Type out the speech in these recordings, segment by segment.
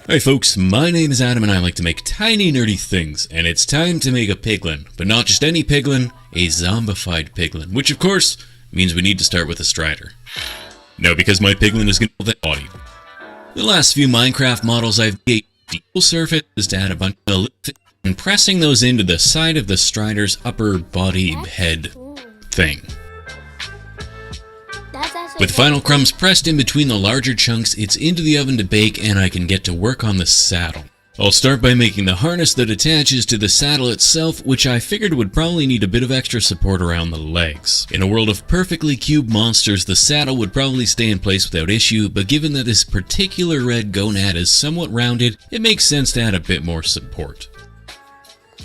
Hi folks, my name is Adam and I like to make tiny nerdy things, and it's time to make a piglin, but not just any piglin, a zombified piglin, which of course means we need to start with a strider. Now because my piglin is going to have that body. The last few Minecraft models I've made equal surfaces to add a bunch of lift and pressing those into the side of the strider's upper body head thing. With final crumbs pressed in between the larger chunks, it's into the oven to bake and I can get to work on the saddle. I'll start by making the harness that attaches to the saddle itself, which I figured would probably need a bit of extra support around the legs. In a world of perfectly cubed monsters, the saddle would probably stay in place without issue, but given that this particular red gonad is somewhat rounded, it makes sense to add a bit more support.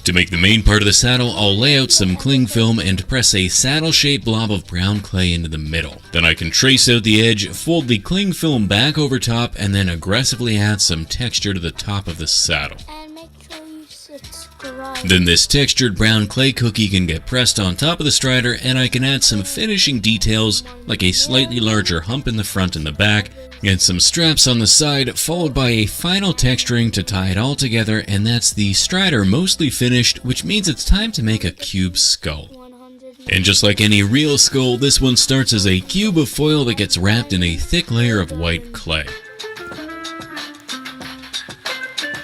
To make the main part of the saddle, I'll lay out some cling film and press a saddle-shaped blob of brown clay into the middle. Then I can trace out the edge, fold the cling film back over top, and then aggressively add some texture to the top of the saddle. And make sure you subscribe. Then this textured brown clay cookie can get pressed on top of the strider, and I can add some finishing details like a slightly larger hump in the front and the back, and some straps on the side, followed by a final texturing to tie it all together, and that's the strider mostly finished, which means it's time to make a cube skull. 100. And just like any real skull, this one starts as a cube of foil that gets wrapped in a thick layer of white clay.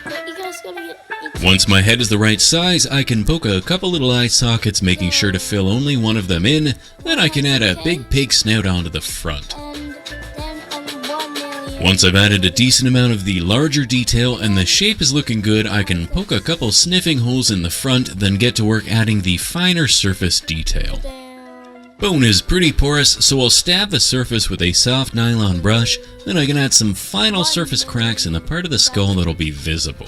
But you guys gotta get. Once my head is the right size, I can poke a couple little eye sockets, making sure to fill only one of them in, then I can add a big pig snout onto the front. And then 1 million. Once I've added a decent amount of the larger detail and the shape is looking good, I can poke a couple sniffing holes in the front, then get to work adding the finer surface detail. Damn. Bone is pretty porous, so I'll stab the surface with a soft nylon brush, then I can add some final surface cracks in the part of the skull that'll be visible.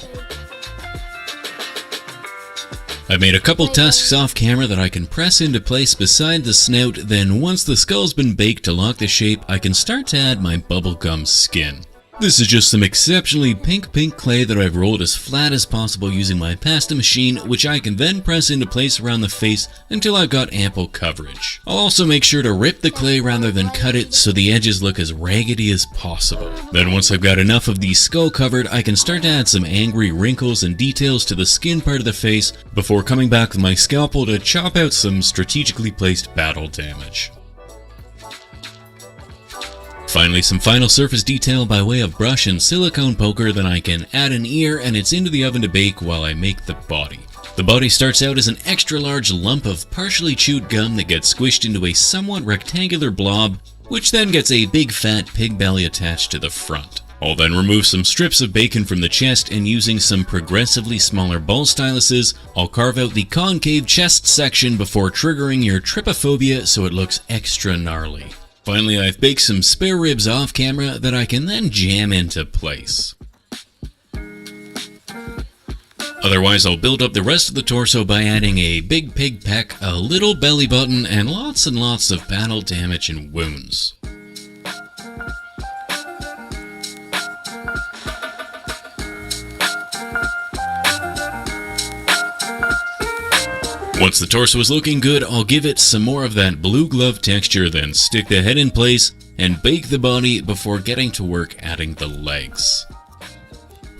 I've made a couple tusks off camera that I can press into place beside the snout, then once the skull's been baked to lock the shape, I can start to add my bubblegum skin. This is just some exceptionally pink clay that I've rolled as flat as possible using my pasta machine, which I can then press into place around the face until I've got ample coverage. I'll also make sure to rip the clay rather than cut it so the edges look as raggedy as possible. Then once I've got enough of the skull covered, I can start to add some angry wrinkles and details to the skin part of the face before coming back with my scalpel to chop out some strategically placed battle damage. Finally, some final surface detail by way of brush and silicone poker, then I can add an ear and it's into the oven to bake while I make the body. The body starts out as an extra large lump of partially chewed gum that gets squished into a somewhat rectangular blob, which then gets a big fat pig belly attached to the front. I'll then remove some strips of bacon from the chest and using some progressively smaller ball styluses, I'll carve out the concave chest section before triggering your trypophobia so it looks extra gnarly. Finally, I've baked some spare ribs off camera that I can then jam into place. Otherwise, I'll build up the rest of the torso by adding a big pig peck, a little belly button, and lots of battle damage and wounds. Once the torso is looking good, I'll give it some more of that blue glove texture, then stick the head in place and bake the body before getting to work adding the legs.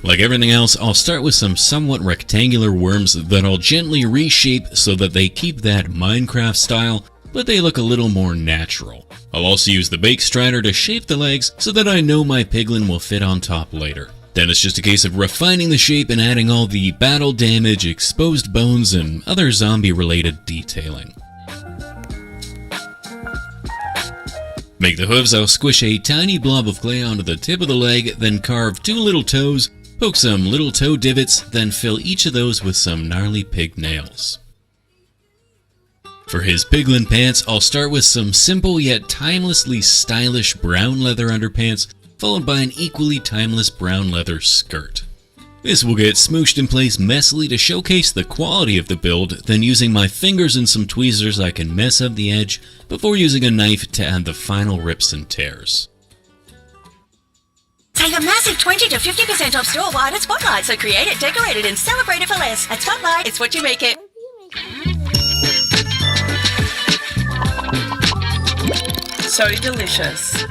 Like everything else, I'll start with some somewhat rectangular worms that I'll gently reshape so that they keep that Minecraft style, but they look a little more natural. I'll also use the bake strider to shape the legs so that I know my piglin will fit on top later. Then it's just a case of refining the shape and adding all the battle damage, exposed bones, and other zombie-related detailing. Make the hooves, I'll squish a tiny blob of clay onto the tip of the leg, then carve 2 little toes, poke some little toe divots, then fill each of those with some gnarly pig nails. For his piglin pants, I'll start with some simple yet timelessly stylish brown leather underpants, followed by an equally timeless brown leather skirt. This will get smooshed in place messily to showcase the quality of the build, then using my fingers and some tweezers I can mess up the edge before using a knife to add the final rips and tears. Take a massive 20 to 50% off store-wide at Spotlight, so create it, decorate it, and celebrate it for less. At Spotlight, it's what you make it. So delicious.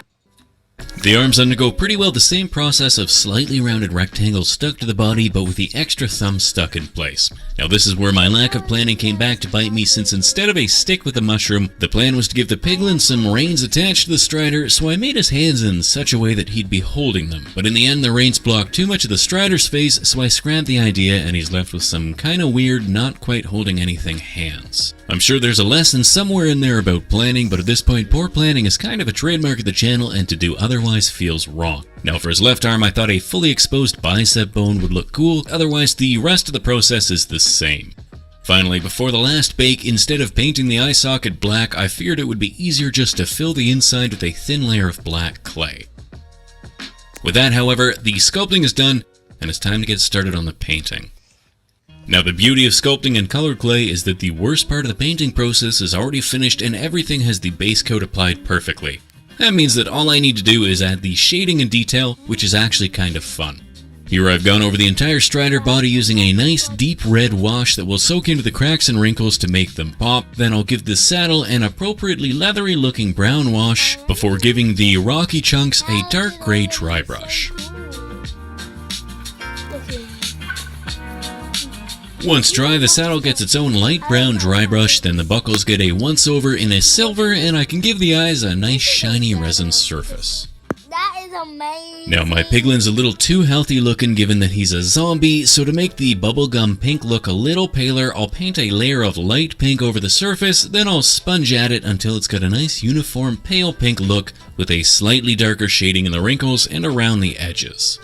The arms undergo pretty well the same process of slightly rounded rectangles stuck to the body, but with the extra thumb stuck in place. Now this is where my lack of planning came back to bite me, since instead of a stick with a mushroom, the plan was to give the piglin some reins attached to the strider, so I made his hands in such a way that he'd be holding them. But in the end, the reins blocked too much of the strider's face, so I scrapped the idea and he's left with some kinda weird, not quite holding anything hands. I'm sure there's a lesson somewhere in there about planning, but at this point, poor planning is kind of a trademark of the channel, and to do otherwise feels wrong. Now for his left arm, I thought a fully exposed bicep bone would look cool, otherwise the rest of the process is the same. Finally, before the last bake, instead of painting the eye socket black, I figured it would be easier just to fill the inside with a thin layer of black clay. With that, however, the sculpting is done, and it's time to get started on the painting. Now the beauty of sculpting in colored clay is that the worst part of the painting process is already finished and everything has the base coat applied perfectly. That means that all I need to do is add the shading and detail, which is actually kind of fun. Here I've gone over the entire strider body using a nice deep red wash that will soak into the cracks and wrinkles to make them pop. Then I'll give the saddle an appropriately leathery looking brown wash before giving the rocky chunks a dark gray dry brush. Once dry, the saddle gets its own light brown dry brush, then the buckles get a once-over in a silver, and I can give the eyes a nice shiny resin surface. That is amazing. Now my piglin's a little too healthy looking given that he's a zombie, so to make the bubblegum pink look a little paler, I'll paint a layer of light pink over the surface, then I'll sponge at it until it's got a nice uniform pale pink look with a slightly darker shading in the wrinkles and around the edges.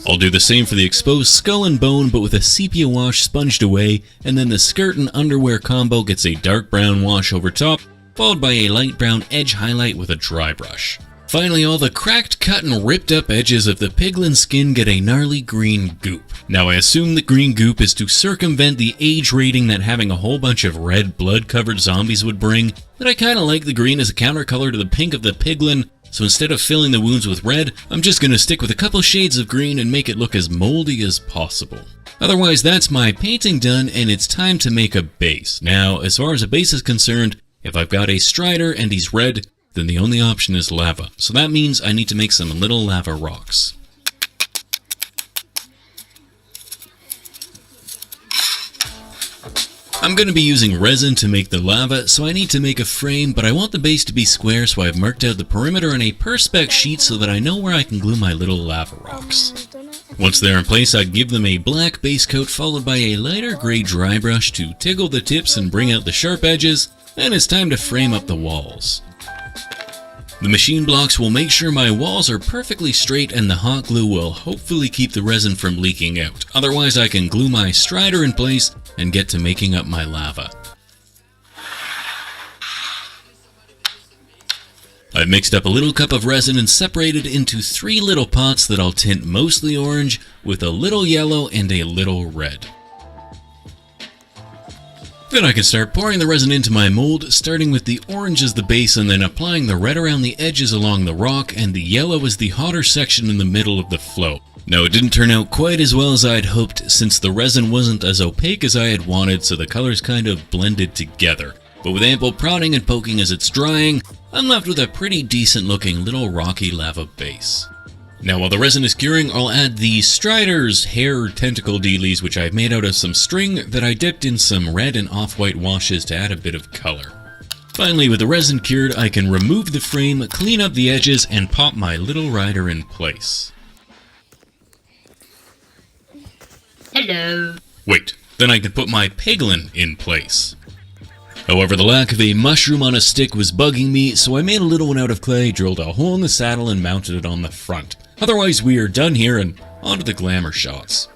I'll do the same for the exposed skull and bone, but with a sepia wash sponged away, and then the skirt and underwear combo gets a dark brown wash over top, followed by a light brown edge highlight with a dry brush. Finally, all the cracked, cut, and ripped up edges of the piglin skin get a gnarly green goop. Now I assume that green goop is to circumvent the age rating that having a whole bunch of red blood-covered zombies would bring, but I kinda like the green as a countercolor to the pink of the piglin, so instead of filling the wounds with red, I'm just gonna stick with a couple shades of green and make it look as moldy as possible. Otherwise, that's my painting done, and it's time to make a base. Now, as far as a base is concerned, if I've got a strider and he's red, then the only option is lava. So that means I need to make some little lava rocks. I'm going to be using resin to make the lava, so I need to make a frame, but I want the base to be square, so I've marked out the perimeter on a Perspex sheet so that I know where I can glue my little lava rocks. Once they're in place, I give them a black base coat followed by a lighter gray dry brush to tickle the tips and bring out the sharp edges, and it's time to frame up the walls. The machine blocks will make sure my walls are perfectly straight, and the hot glue will hopefully keep the resin from leaking out. Otherwise, I can glue my strider in place and get to making up my lava. I've mixed up a little cup of resin and separated into 3 little pots that I'll tint mostly orange with a little yellow and a little red. Then I can start pouring the resin into my mold, starting with the orange as the base and then applying the red around the edges along the rock and the yellow as the hotter section in the middle of the flow. Now it didn't turn out quite as well as I had hoped, since the resin wasn't as opaque as I had wanted, so the colors kind of blended together. But with ample prodding and poking as it's drying, I'm left with a pretty decent looking little rocky lava base. Now while the resin is curing, I'll add the strider's hair tentacle dealies, which I've made out of some string that I dipped in some red and off-white washes to add a bit of color. Finally, with the resin cured, I can remove the frame, clean up the edges, and pop my little rider in place. Hello. Wait, then I can put my piglin in place. However, the lack of a mushroom on a stick was bugging me, so I made a little one out of clay, drilled a hole in the saddle, and mounted it on the front. Otherwise, we are done here and on to the glamour shots.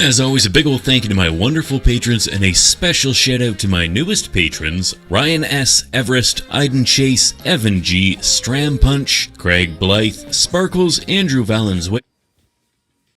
As always, a big ol' thank you to my wonderful patrons and a special shout out to my newest patrons, Ryan S., Everest, Iden Chase, Evan G., Stram Punch, Craig Blythe, Sparkles, Andrew Valenzuela,